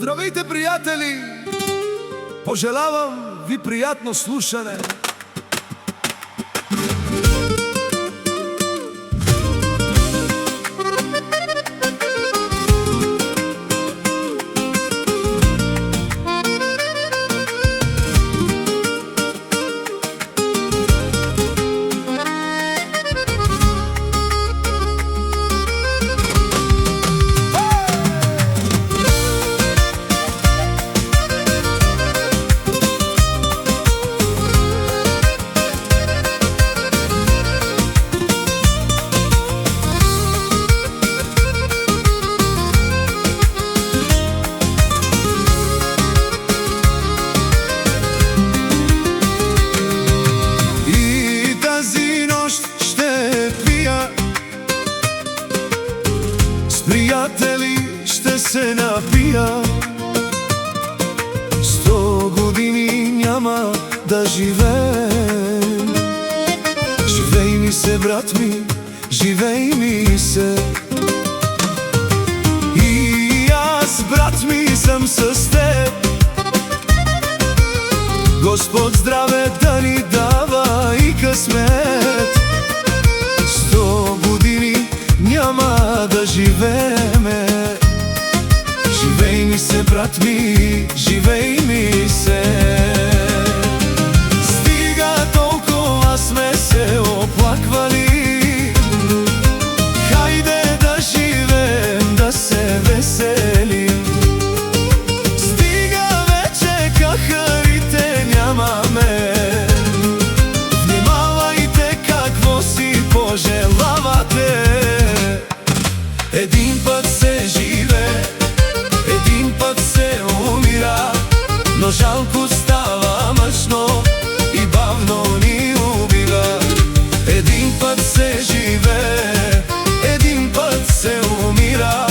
Здравейте, приятели! Пожелавам ви приятно слушане. Пријатели, ще се напија. 100 години няма да живеем. Живеј ми се, брат ми, живеј ми се. И аз, брат ми, съм с теб. Господ здраве да ни дава и късмет. 100 години няма да живееме. Живеј ми се, брат ми, живеј ми се. Стига толкова сме се оплаквали, хајде да живеем, да се веселим. Стига вече кахарите нямаме. Внимавајте какво си пожелавате. Един път се живе, един път се умира, но жалко става мъчно и бавно ни убива. Един път се живе, един път се умира,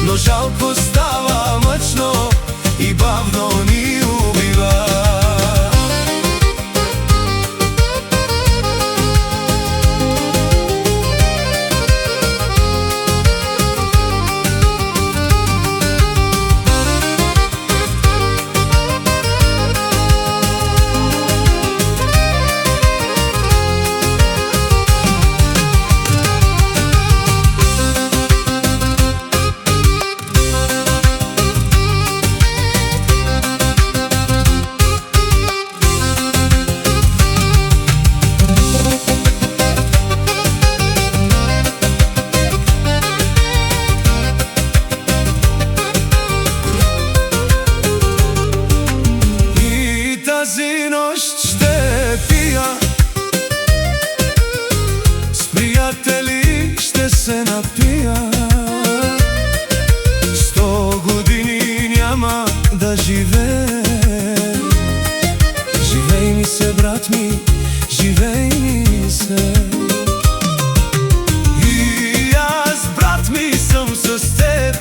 но жалко става мъчно и бавно ни убива. Тази нощ ще пия, с приятели ще се напия. 100 години няма да живеем. Живеј ми се, брат ми, живеј ми се. И аз, брат ми, съм с теб.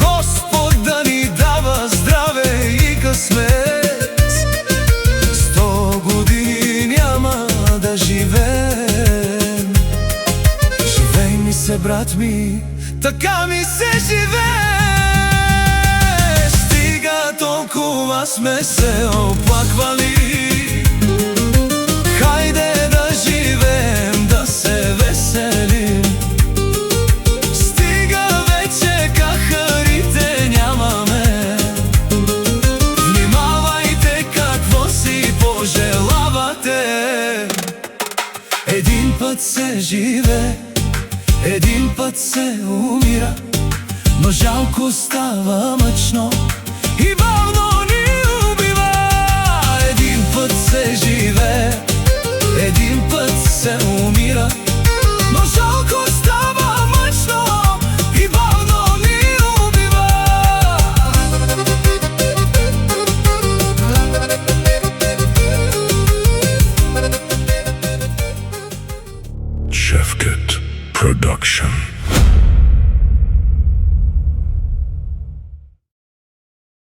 Господ да ни дава здраве и късмет. 100 години няма да живеем. Живеј ми се, брат ми, така ми се живее. Стига толкова сме се оплаквали, хајде да живеем, да се веселим. Стига вече кахарите нямаме. Внимавајте какво си пожелавате. Един път се живе, един път се умира, но жалко става мъчно и бавно ни убива. Един път се живе,